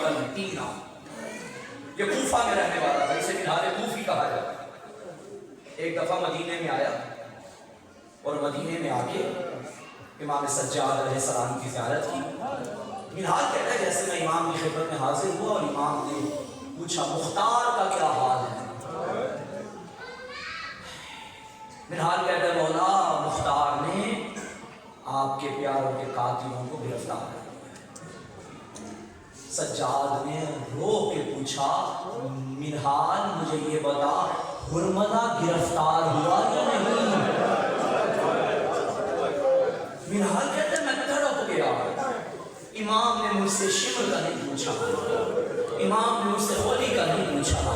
قسطنطینہ، یہ کوفہ میں رہنے والا تھا، اسے منہال کوفی کہا جاتا ہے۔ ایک دفعہ مدینے میں آیا اور مدینے میں آ کے امام سجاد علیہ السلام کی زیارت کی۔ منہال کہتا ہے جیسے میں امام کی خدمت میں حاضر ہوا اور امام نے پوچھا مختار کا کیا حال ہے؟ منہال کہتا ہے مولا مختار نے آپ کے پیاروں کے قاتلوں کو گرفتار کر لیا۔ سجاد نے رو کے پوچھا منہال مجھے یہ بتا حرملہ گرفتار ہوا یا نہیں؟ منہال کہتا ہے میں تڑپ گیا، امام نے مجھ سے شمر کا نہیں پوچھا، امام نے مجھ سے ہولی کا نہیں پوچھا،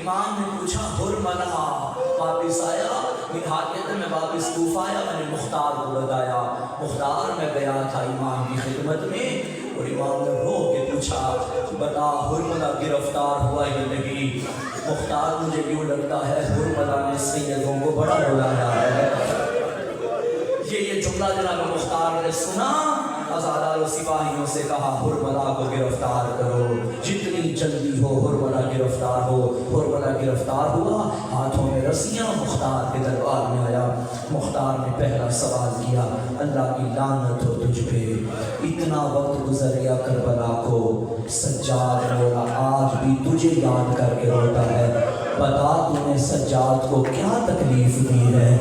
امام نے پوچھا حرملہ واپس آیا؟ منہال کہتا ہے میں واپس کوفہ آیا، میں نے مختار کو بتایا، مختار میں گیا تھا امام کی خدمت میں اور امام نے رو کے پوچھا بتا حرملہ گرفتار ہوا یا نہیں؟ مختار مجھے کیوں لگتا ہے حرملہ نے سیدوں کو بڑا بلایا ہے۔ یہ جملہ جناب مختار نے سنا، ازادار و سپاہیوں سے کہا حرملہ کو گرفتار کرو، جتنی جلدی ہو حرملہ گرفتار ہو۔ حرملہ گرفتار ہوا، ہاتھوں میں رسیاں، مختار کے دربار میں آیا۔ مختار نے پہلا سوال کیا اللہ کی لعنت ہو تجھ پہ، اتنا وقت گزر گیا کربلا کو، سجاد مولا آج بھی تجھے یاد کر کے روتا ہے، بتا تو نے سجاد کو کیا تکلیف دی ہے؟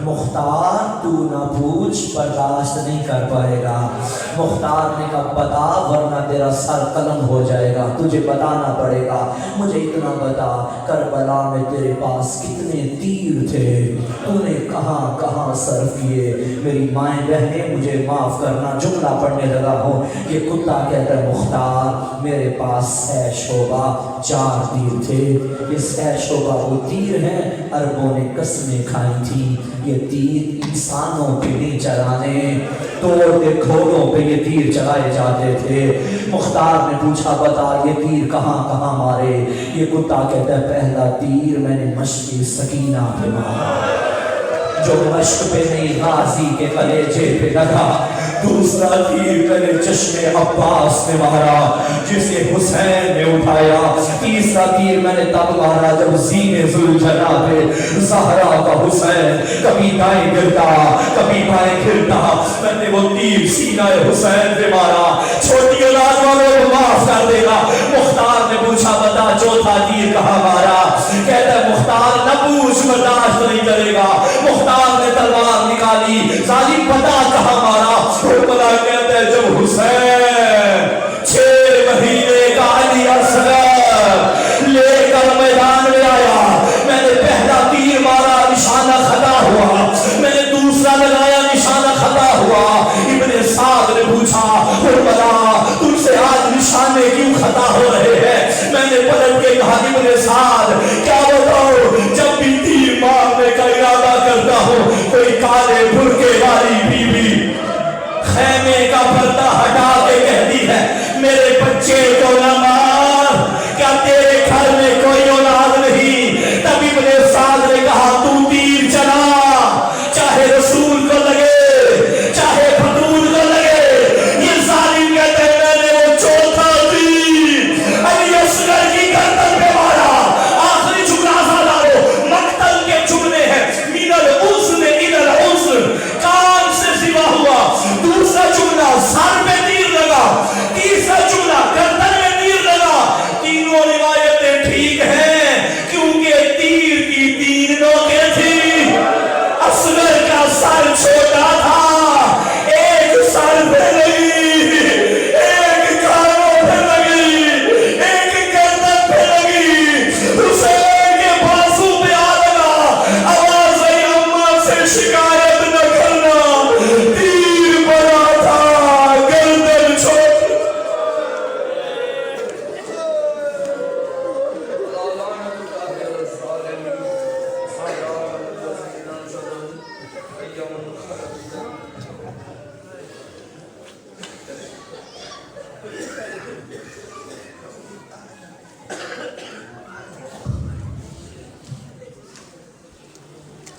مختار تو نہ پوچھ برداشت نہیں کر پائے گا۔ مختار نے کہا بتا ورنہ تیرا سر قلم ہو جائے گا، تجھے بتانا پڑے گا، مجھے اتنا بتا کربلا میں تیرے پاس کتنے تیر تھے، تو نے کہاں کہاں صرف کیے؟ میری مائیں بہنیں مجھے معاف کرنا، جملہ پڑھنے لگا ہوں۔ یہ کتا کہتا ہے مختار میرے پاس ہے شعبہ 4 تیر تھے، اس ہے شعبہ وہ تیر ہیں عربوں نے قسمیں کھائی تھی، یہ تیر انسانوں پہ نہیں چلانے، توڑ کے گھوڑوں پہ یہ تیر چلائے جاتے تھے۔ مختار نے پوچھا بتا یہ تیر کہاں کہاں مارے؟ یہ کتا کہتا ہے پہلا تیر میں نے مشق سکینہ پہ مارا، جو مشق پہ نہیں غازی کے کلیجے پہ لگا، دوسرا تیر میں نے چشم عباس میں مارا جسے حسین نے اٹھایا، تیسرا تیر میں نے تب مارا جب زین ذوالجلال پہ زہرا کا حسین کبھی دائیں گرتا کبھی بائیں گرتا، میں نے وہ تیر سینہ حسین پہ مارا۔ چھوٹی اولاد والوں